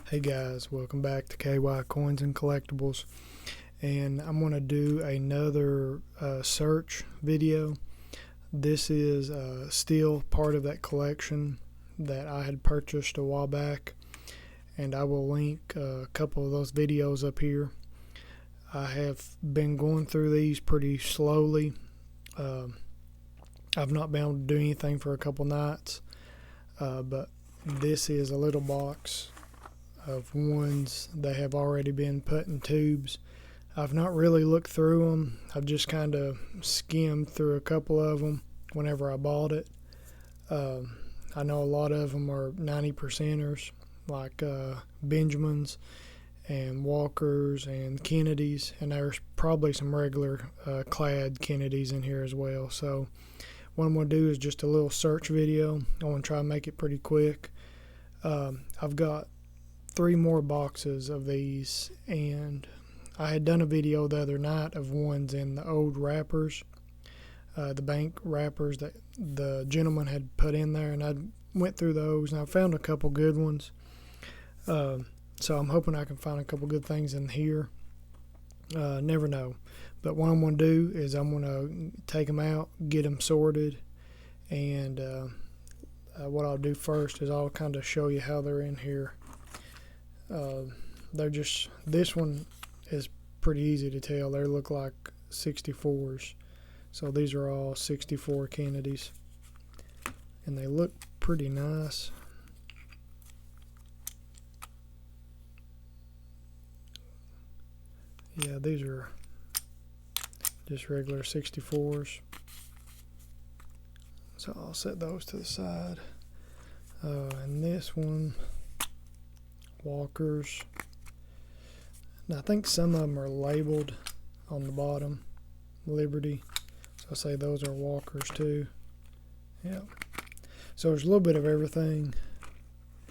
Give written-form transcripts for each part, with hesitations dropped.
Hey guys, welcome back to KY Coins and Collectibles, and I'm going to do another search video. This is still part of that collection that I had purchased a while back, and I will link a couple of those videos up here. I have been going through these pretty slowly. I've not been able to do anything for a couple nights, but this is a little box of ones that have already been put in tubes. I've not really looked through them. I've just kind of skimmed through a couple of them whenever I bought it. I know a lot of them are 90%ers, like Benjamins and Walkers and Kennedys, and there's probably some regular clad Kennedys in here as well. So what I'm going to do is just a little search video. I want to try and make it pretty quick. I've got 3 more boxes of these, and I had done a video the other night of ones in the old wrappers, the bank wrappers that the gentleman had put in there, and I went through those and I found a couple good ones. So I'm hoping I can find a couple good things in here. Never know. But what I'm going to do is I'm going to take them out, get them sorted, and what I'll do first is I'll kind of show you how they're in here. They're just, this one is pretty easy to tell. They look like 64s. So these are all 64 Kennedys, and they look pretty nice. Yeah, these are just regular 64s. So I'll set those to the side. And this one, Walkers. Now I think some of them are labeled on the bottom, Liberty. So I say those are Walkers too. Yeah. So there's a little bit of everything.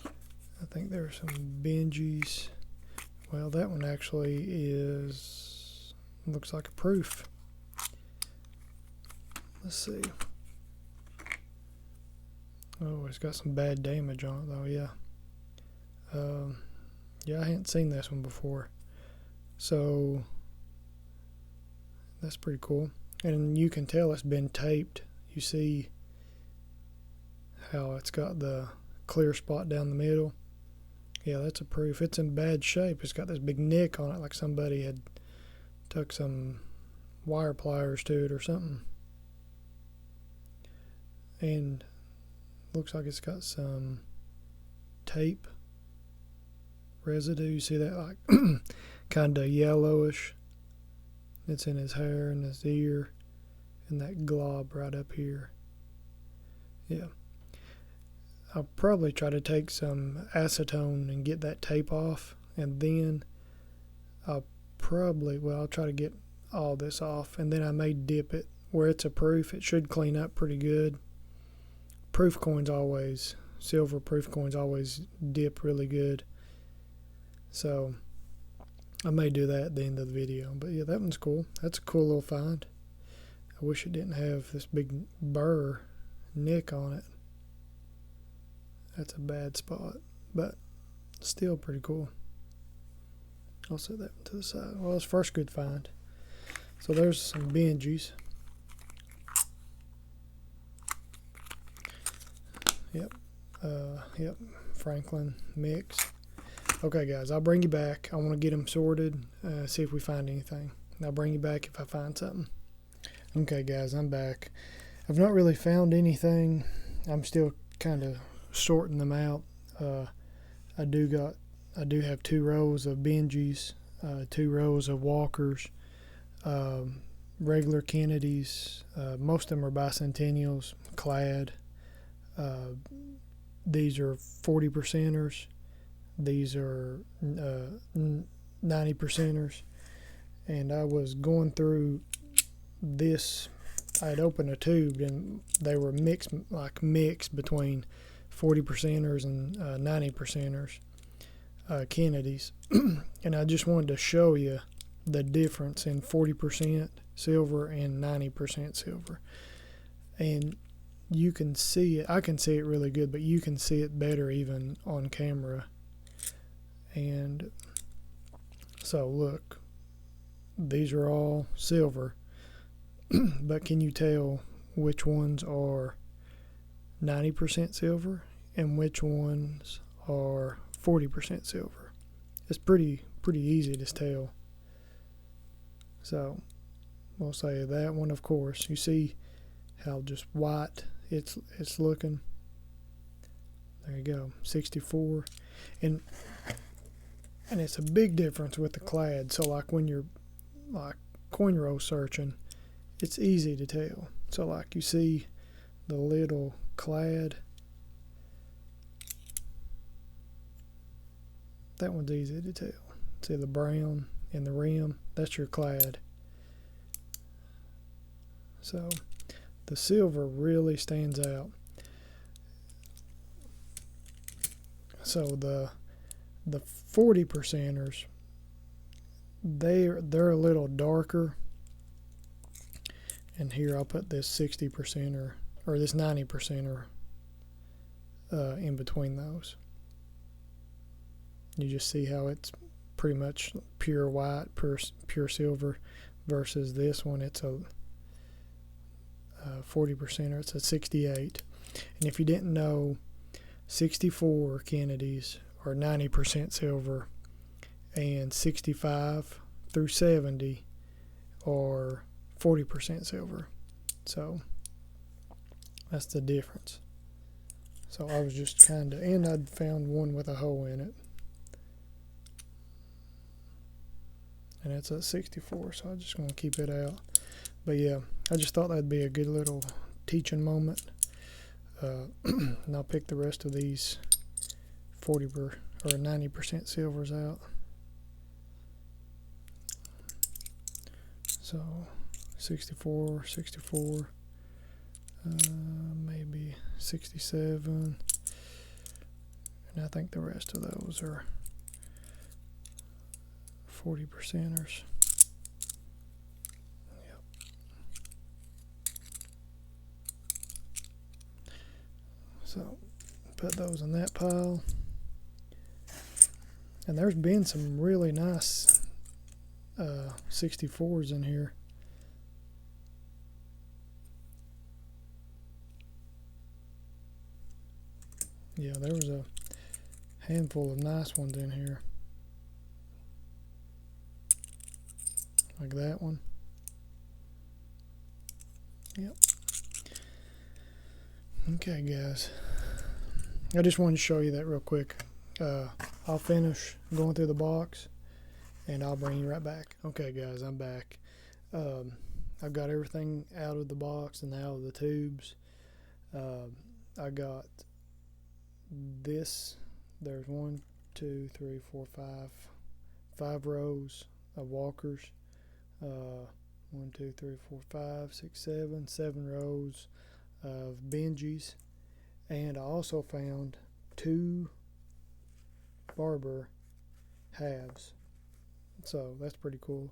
I think there's some Benjis. Well, that one actually is, looks like a proof. Let's see. Oh, it's got some bad damage on it though, yeah. Yeah, I hadn't seen this one before. So that's pretty cool. And you can tell it's been taped. You see how it's got the clear spot down the middle. Yeah, that's a proof. It's in bad shape. It's got this big nick on it, like somebody had tucked some wire pliers to it or something. And looks like it's got some tape residue. See that, like kind of yellowish? It's in his hair and his ear, and that glob right up here. Yeah. I'll probably try to take some acetone and get that tape off, and then I'll try to get all this off, and then I may dip it where it's a proof. It should clean up pretty good. Proof coins always, silver proof coins always dip really good. So I may do that at the end of the video. But yeah, that one's cool. That's a cool little find. I wish it didn't have this big burr nick on it. That's a bad spot, but still pretty cool. I'll set that one to the side. Well, it's first good find. So there's some Benjis. Yep. Yep. Franklin mix. Okay, guys, I'll bring you back. I want to get them sorted, see if we find anything. I'll bring you back if I find something. Okay, guys, I'm back. I've not really found anything. I'm still kind of sorting them out. I do have 2 rows of Benjis, 2 rows of Walkers, regular Kennedys. Most of them are bicentennials, clad. These are 40%ers. These are 90%ers. And I was going through this. I had opened a tube, and they were mixed between 40%ers and 90%ers, Kennedys. And I just wanted to show you the difference in 40% silver and 90% silver. And you can see it. I can see it really good, but you can see it better even on camera. And so look, these are all silver, but can you tell which ones are 90% silver and which ones are 40% silver? It's pretty easy to tell. So we'll say that one, of course. You see how just white it's looking. There you go, 64. And it's a big difference with the clad. So like when you're like coin roll searching, it's easy to tell. So like you see the little clad, that one's easy to tell. See the brown in the rim, that's your clad. So the silver really stands out. So the 40%ers, they're a little darker. And here I'll put this 60%er or this 90%er in between those. You just see how it's pretty much pure white, pure silver, versus this one it's a 40%er, it's a 68. And if you didn't know, 64 Kennedys are 90% silver, and 65 through 70 are 40% silver. So that's the difference. So I was just kind of, and I'd found one with a hole in it, and it's at 64, so I'm just going to keep it out. But yeah, I just thought that'd be a good little teaching moment. And I'll pick the rest of these 40 or 90% silvers out. So 64, maybe 67, and I think the rest of those are 40%ers. Yep. So put those in that pile. And there's been some really nice 64s in here. Yeah, there was a handful of nice ones in here. Like that one. Yep. Okay, guys. I just wanted to show you that real quick. I'll finish going through the box and I'll bring you right back. Okay, guys, I'm back. I've got everything out of the box and out of the tubes. I got this. There's 1, 2, 3, 4, 5 rows of walkers. 1, 2, 3, 4, 5, 6, 7 rows of Benjis, and I also found 2 barber halves, so that's pretty cool.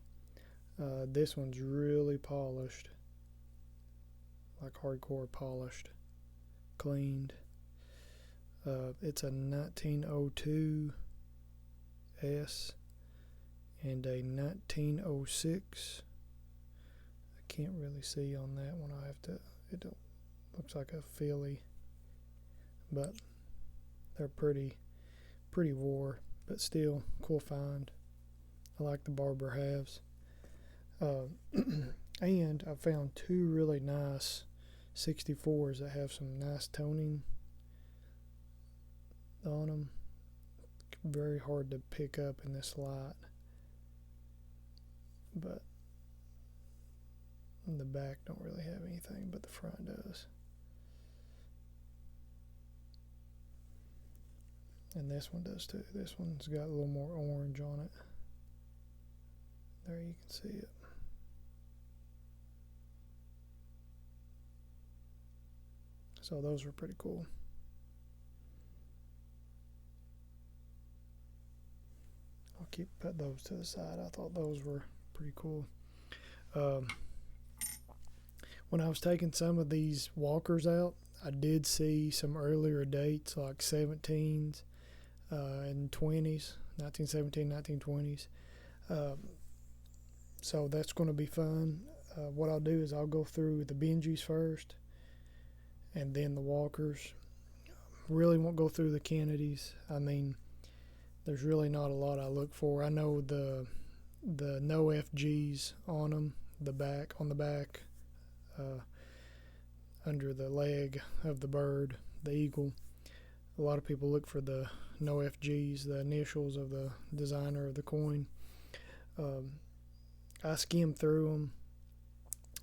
This one's really polished, like hardcore polished, cleaned. It's a 1902 S and a 1906. I can't really see on that one. I have to. It looks like a Philly, but they're pretty wore, but still cool find. I like the barber halves. And I found 2 really nice 64s that have some nice toning on them. Very hard to pick up in this light, but the back don't really have anything, but the front does. And this one does too. This one's got a little more orange on it. There you can see it. So those were pretty cool. I'll put those to the side. I thought those were pretty cool. When I was taking some of these walkers out, I did see some earlier dates, like 17s, in 20s, 1917, 1920s. So that's going to be fun. What I'll do is I'll go through the Benjis first, and then the Walkers. Really won't go through the Kennedys. I mean, there's really not a lot I look for. I know the no FGs on them, on the back, under the leg of the bird, the eagle. A lot of people look for the no FGs, the initials of the designer of the coin. I skim through them,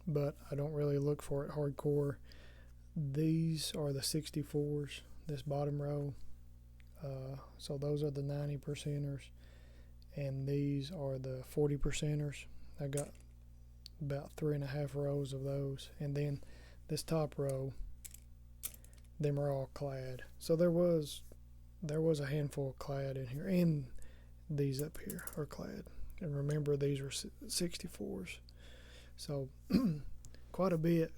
but I don't really look for it hardcore. These are the 64s, this bottom row. So those are the 90 percenters, and these are the 40 percenters. I got about 3.5 rows of those, and then this top row, them are all clad. So there was a handful of clad in here, and these up here are clad. And remember, these are 64s, so quite a bit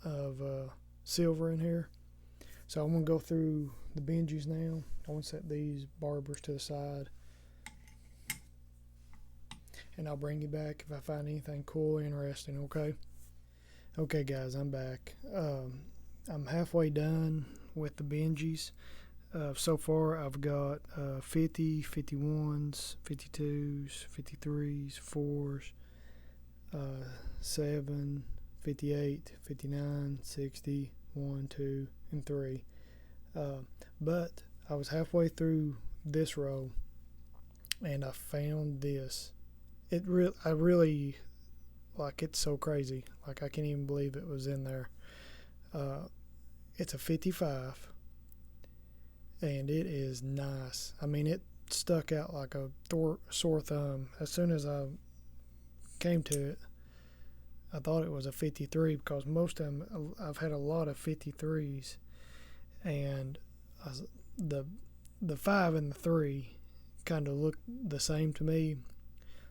of silver in here. So I'm going to go through the Benjis now. I want to set these barbers to the side, and I'll bring you back if I find anything cool or interesting. Okay guys, I'm back. I'm halfway done with the Benjis. So far I've got 50, 51s, 52s, 53s, 4s, 7, 58, 59, 60, 1, 2, and 3. But I was halfway through this row, and I found this. I really, like, it's so crazy. Like, I can't even believe it was in there. It's a 55. And it is nice. I mean, it stuck out like a sore thumb. As soon as I came to it, I thought it was a 53, because most of them, I've had a lot of 53s, and the 5 and the 3 kind of look the same to me.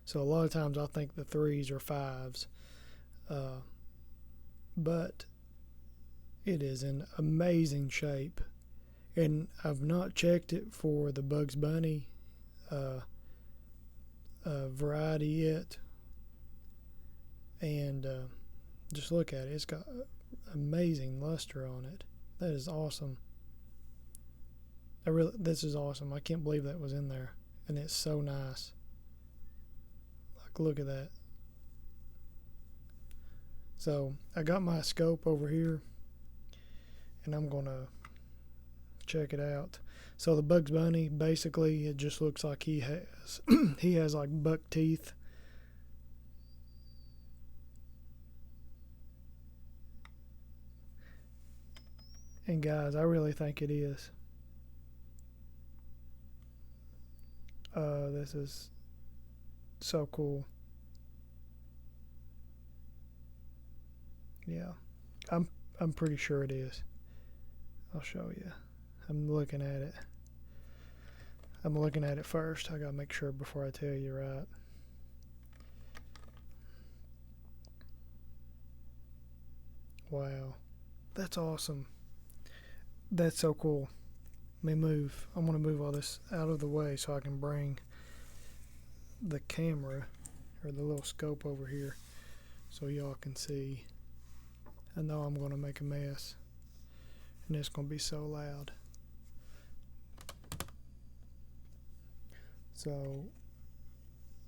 So a lot of times I think the 3s are 5s, but it is in amazing shape. And I've not checked it for the Bugs Bunny variety yet. And just look at it. It's got amazing luster on it. That is awesome. This is awesome. I can't believe that was in there. And it's so nice. Like, look at that. So I got my scope over here, and I'm going to check it out. So the Bugs Bunny, basically, it just looks like he has he has like buck teeth. And guys, I really think it is. This is so cool. Yeah, I'm pretty sure it is. I'll show you. I'm looking at it. I'm looking at it first. I gotta make sure before I tell you, right? Wow, that's awesome. That's so cool. Let me move. I'm gonna move all this out of the way so I can bring the camera, or the little scope, over here so y'all can see. I know I'm gonna make a mess, and it's gonna be so loud. So,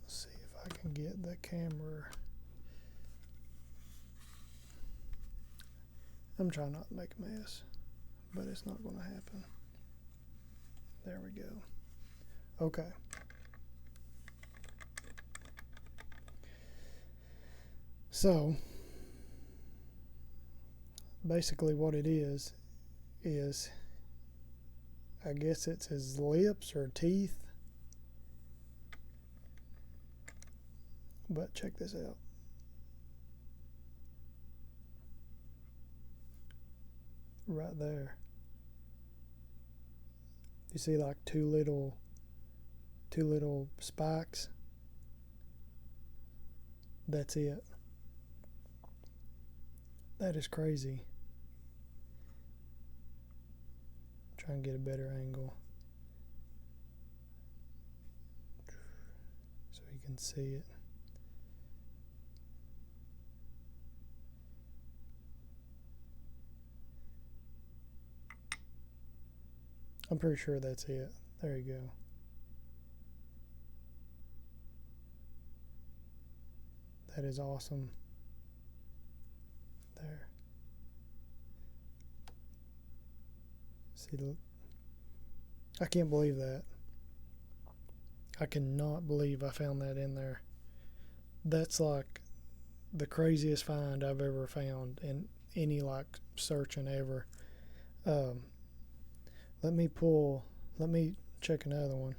let's see if I can get the camera. I'm trying not to make a mess, but it's not going to happen. There we go. Okay. So, basically what it is, I guess it's his lips or teeth. But check this out. Right there. You see like two little spikes? That's it. That is crazy. Try and get a better angle. can see it. I'm pretty sure that's it. There you go. That is awesome. There. See, look. I can't believe that. I cannot believe I found that in there. That's like the craziest find I've ever found in any like searching ever. Let me check another one.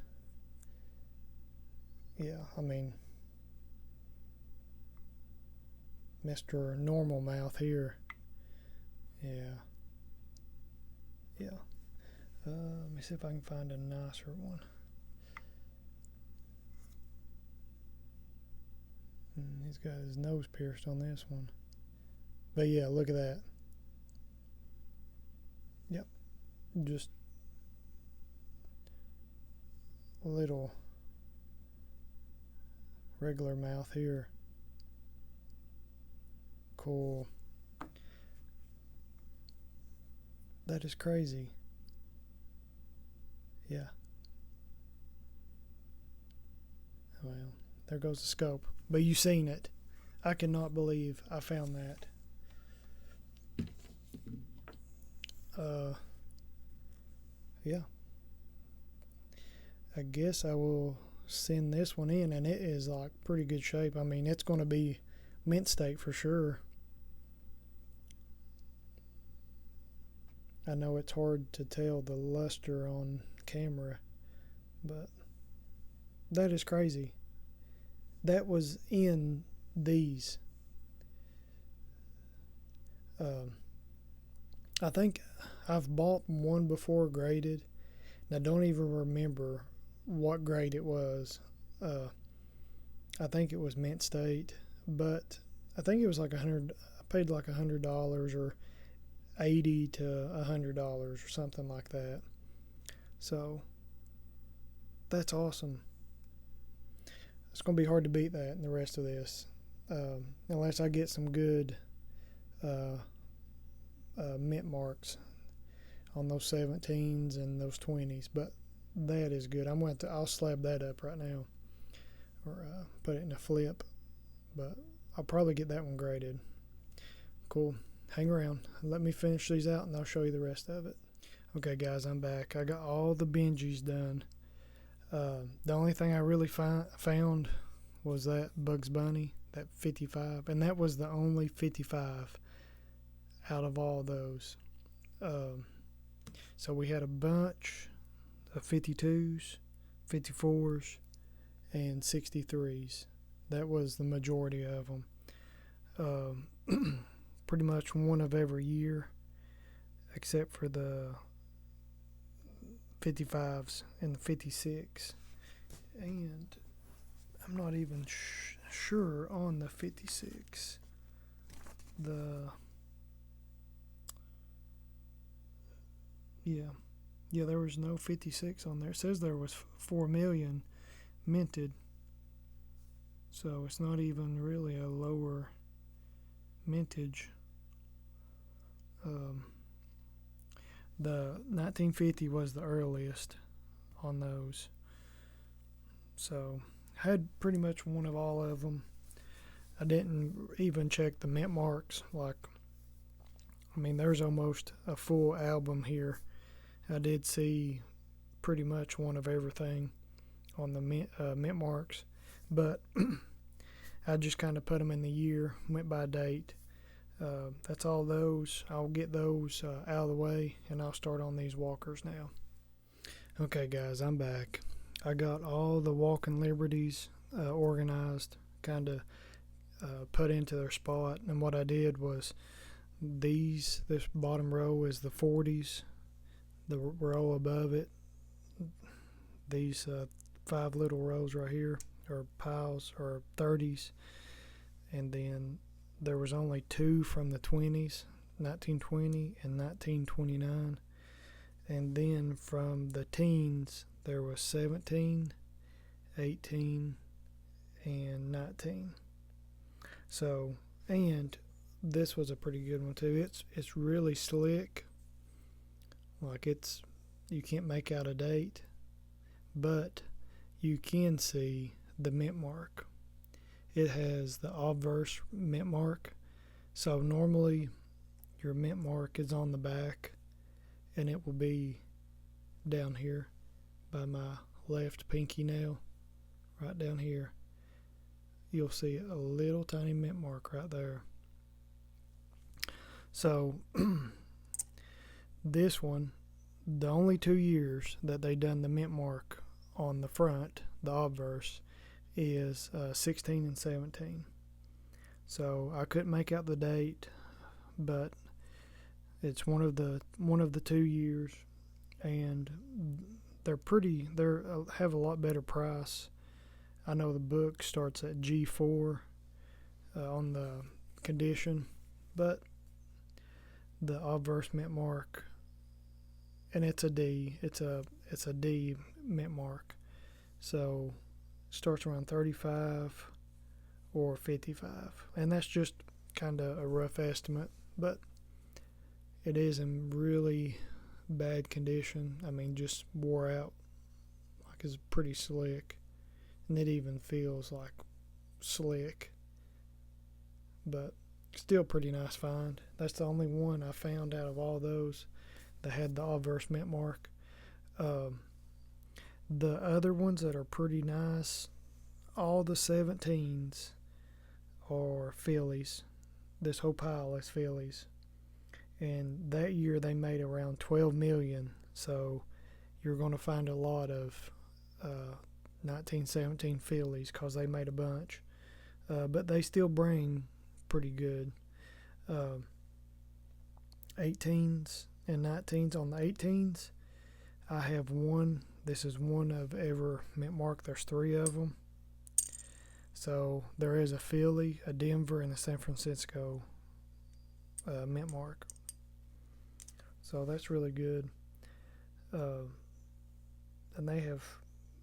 Yeah, I mean, Mr. Normal Mouth here. Yeah. Let me see if I can find a nicer one. He's got his nose pierced on this one. But yeah, look at that. Yep. Just a little regular mouth here. Cool. That is crazy. Yeah. Well, there goes the scope. But you seen it. I cannot believe I found that. Yeah. I guess I will send this one in, and it is like pretty good shape. I mean, it's going to be mint state for sure. I know it's hard to tell the luster on camera, but that is crazy. That was in these. I think I've bought one before graded, and I don't even remember what grade it was. I think it was mint state, but I think it was like $100. I paid like $100 or $80 to $100 or something like that. So that's awesome. It's going to be hard to beat that in the rest of this, unless I get some good mint marks on those 17s and those 20s. But that is good. I'll slab that up right now, or put it in a flip. But I'll probably get that one graded. Cool. Hang around. Let me finish these out, and I'll show you the rest of it. Okay, guys, I'm back. I got all the Benjis done. The only thing I really found was that Bugs Bunny, that 55, and that was the only 55 out of all those. So we had a bunch of 52s, 54s, and 63s. That was the majority of them. Pretty much one of every year, except for the 55s and the 56, and I'm not even sure on the 56. There was no 56 on there. It says there was 4 million minted, so it's not even really a lower mintage. The 1950 was the earliest on those. So I had pretty much one of all of them. I didn't even check the mint marks. There's almost a full album here. I did see pretty much one of everything on the mint marks, but I just kind of put them in the year, went by date. That's all those. I'll get those out of the way, and I'll start on these walkers now. Okay, guys, I'm back. I got all the walking liberties organized, kind of put into their spot, and what I did was this bottom row is the 40s, the row above it, these 5 little rows right here, or piles, or 30s, and then there was only 2 from the 20s, 1920 and 1929. And then from the teens, there was 17, 18, and 19. So, and this was a pretty good one too. It's really slick. Like you can't make out a date, but you can see the mint mark. It has the obverse mint mark. So normally your mint mark is on the back, and it will be down here by my left pinky nail, right down here. You'll see a little tiny mint mark right there. So this one, the only 2 years that they done the mint mark on the front, the obverse, is 16 and 17. So I couldn't make out the date, but it's one of the 2 years, and they're have a lot better price. I know the book starts at G4 on the condition, but the obverse mint mark, and it's a D. It's a D mint mark, so it starts around 35 or 55, and that's just kind of a rough estimate, but it is in really bad condition. I mean, just wore out. Like, it's pretty slick, and it even feels like slick, but still pretty nice find. That's the only one I found out of all those that had the obverse mint mark. The other ones that are pretty nice, all the 17s are fillies. This whole pile is fillies, and that year they made around 12 million. So you're going to find a lot of 1917 fillies because they made a bunch, but they still bring pretty good. 18s and 19s. On the 18s, I have one. This is one of every mint mark. There's 3 of them. So there is a Philly, a Denver, and a San Francisco mint mark. So that's really good. And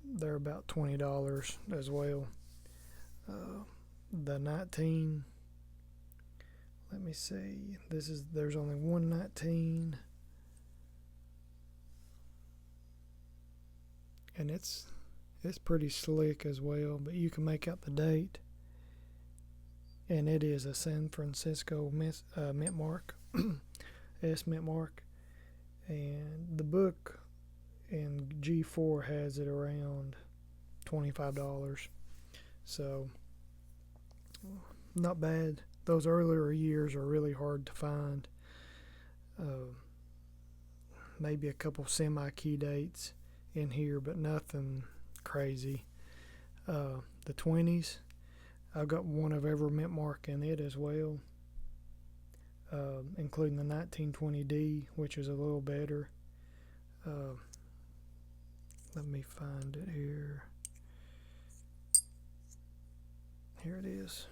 they're about $20 as well. The 19, let me see. There's only one 19, and it's pretty slick as well, but you can make out the date, and it is a San Francisco mint mark, S mint mark, and the book in G4 has it around $25, so not bad. Those earlier years are really hard to find. Maybe a couple semi-key dates in here, but nothing crazy. The 20s, I've got one of every mint mark in it as well, including the 1920D, which is a little better. Let me find it here. Here it is.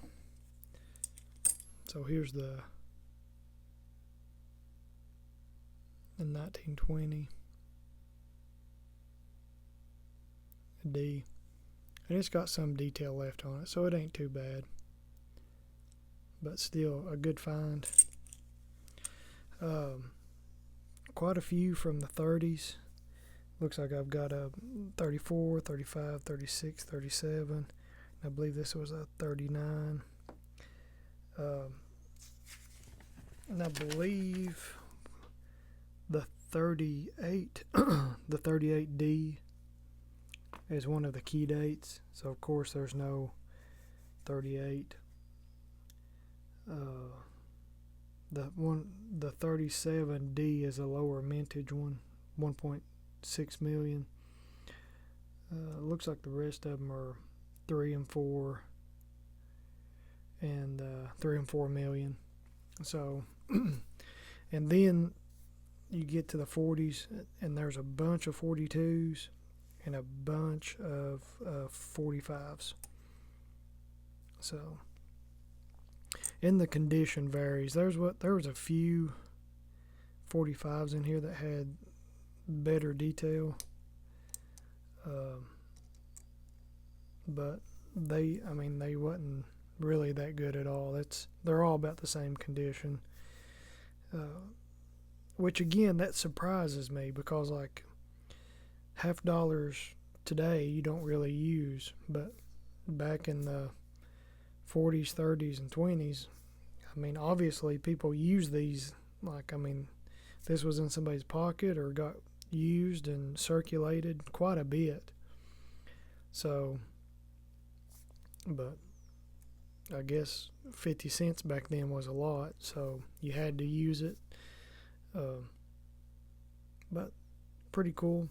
So here's the 1920 D, and it's got some detail left on it, so it ain't too bad, but still a good find. Quite a few from the 30s. Looks like I've got a 34, 35, 36, 37. I believe this was a 39. And I believe the 38, the 38D is one of the key dates. So of course there's no 38. The 37D is a lower mintage one, 1.6 million. Looks like the rest of them are 3 and 4 and 3 and 4 million. So and then you get to the 40s, and there's a bunch of 42s and a bunch of 45s. So, and the condition varies. There was a few 45s in here that had better detail, but they wasn't really that good at all. They're all about the same condition. Which again, that surprises me because like $50 today you don't really use, but back in the 40s, 30s, and 20s, obviously people use these. Like, this was in somebody's pocket or got used and circulated quite a bit. So, but I guess 50 cents back then was a lot, so you had to use it. But pretty cool.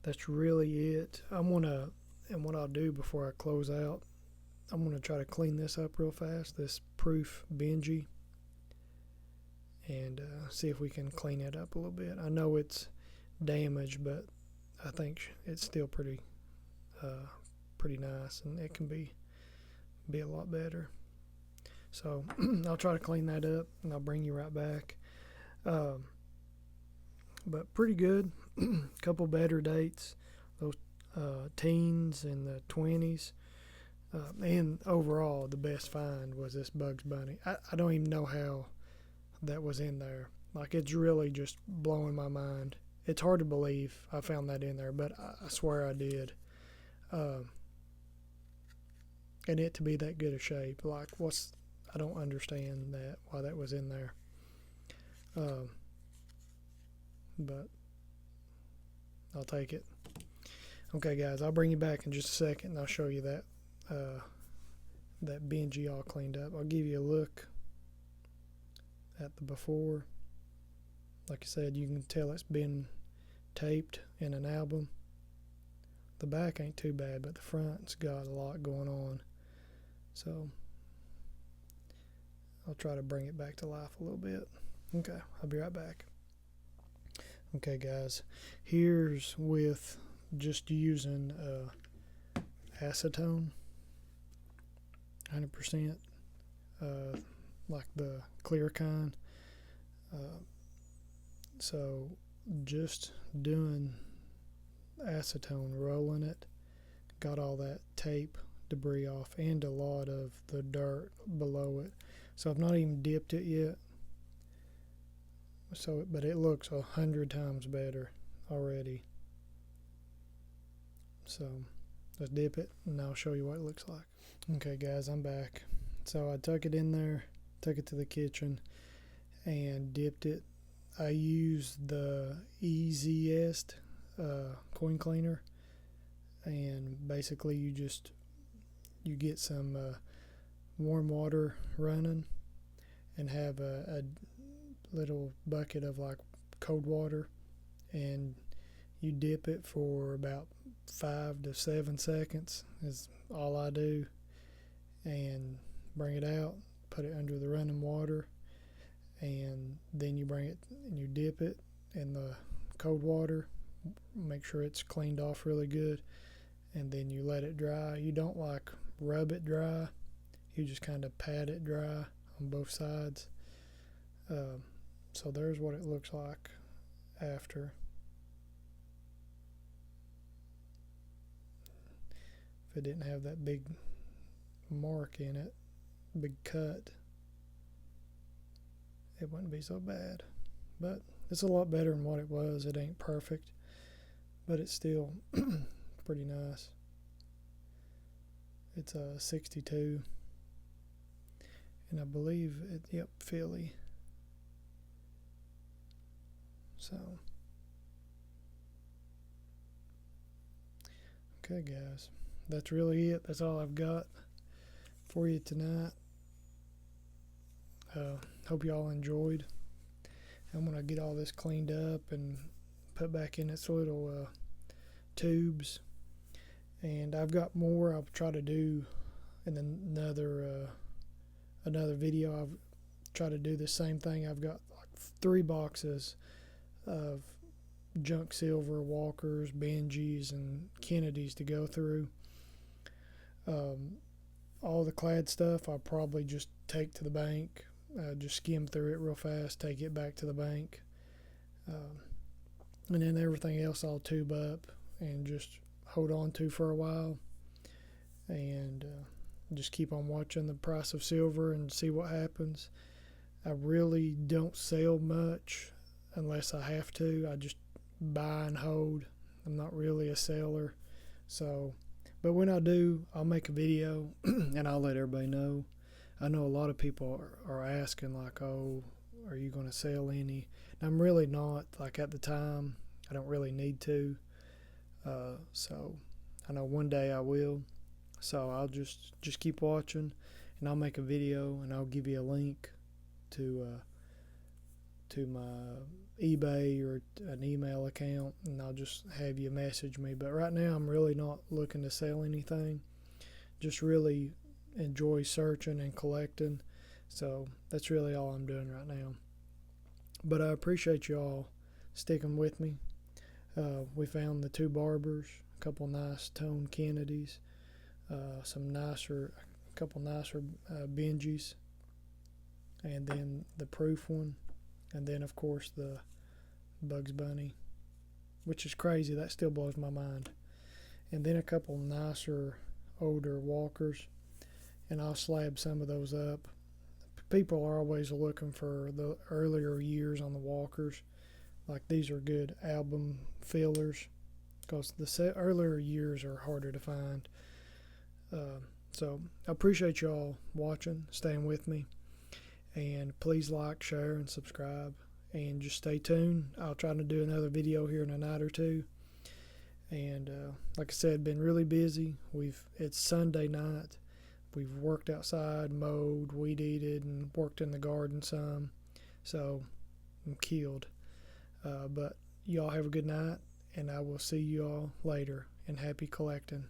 That's really it. And what I'll do before I close out, I'm gonna try to clean this up real fast, this proof Benji, and see if we can clean it up a little bit. I know it's damaged, but I think it's still pretty nice, and it can be a lot better. So I'll try to clean that up, and I'll bring you right back. But pretty good. Couple better dates, those teens and the 20s. And overall, the best find was this Bugs Bunny. I don't even know how that was in there. Like, it's really just blowing my mind. It's hard to believe I found that in there, but I swear I did. And it to be that good a shape, like, I don't understand why that was in there. But I'll take it. Okay, guys, I'll bring you back in just a second, and I'll show you that Benji all cleaned up. I'll give you a look at the before. Like I said, you can tell it's been taped in an album. The back ain't too bad, but the front's got a lot going on. So I'll try to bring it back to life a little bit. Okay, I'll be right back. Okay, guys, here's with just using acetone, 100%, like the clear kind. So just doing acetone, rolling it, got all that tape debris off and a lot of the dirt below it. So I've not even dipped it yet. But it looks 100 times better already. So let's dip it, and I'll show you what it looks like. Okay, guys, I'm back. So I took it in there, took it to the kitchen, and dipped it. I used the easiest coin cleaner, and basically you get some warm water running, and have a little bucket of like cold water, and you dip it for about 5 to 7 seconds is all I do, and bring it out, put it under the running water, and then you bring it and you dip it in the cold water, make sure it's cleaned off really good, and then you let it dry. You don't like rub it dry, you just kind of pat it dry on both sides. So there's what it looks like after. If it didn't have that big mark in it, big cut, it wouldn't be so bad. But it's a lot better than what it was. It ain't perfect, but it's still pretty nice. It's a 62, and I believe Philly. So, okay, guys, that's really it. That's all I've got for you tonight. Hope y'all enjoyed. I'm gonna get all this cleaned up and put back in its little tubes, and I've got more I'll try to do in another video. I've tried to do the same thing. I've got like 3 boxes of junk silver, Walkers, Benjis, and Kennedys to go through. All the clad stuff I'll probably just take to the bank, just skim through it real fast, take it back to the bank, and then everything else I'll tube up and just hold on to for a while, and just keep on watching the price of silver and see what happens. I really don't sell much unless I have to. I just buy and hold. I'm not really a seller. So, but when I do, I'll make a video and I'll let everybody know. I know a lot of people are asking, like, oh, are you going to sell any? And I'm really not. Like, at the time, I don't really need to. So I know one day I will. So I'll just keep watching, and I'll make a video, and I'll give you a link to my eBay or an email account, and I'll just have you message me. But right now, I'm really not looking to sell anything. Just really enjoy searching and collecting. So that's really all I'm doing right now. But I appreciate y'all sticking with me. We found the 2 barbers, a couple nice tone Kennedys, a couple nicer Benjis, and then the proof one, and then of course the Bugs Bunny, which is crazy. That still blows my mind. And then a couple nicer older walkers, and I'll slab some of those up. People are always looking for the earlier years on the walkers. Like, these are good album fillers because the earlier years are harder to find. So I appreciate y'all watching, staying with me, and please like, share, and subscribe, and just stay tuned. I'll try to do another video here in a night or two. And like I said, been really busy. It's Sunday night. We've worked outside, mowed, weed eated, and worked in the garden some. So I'm killed. But y'all have a good night, and I will see y'all later. And happy collecting.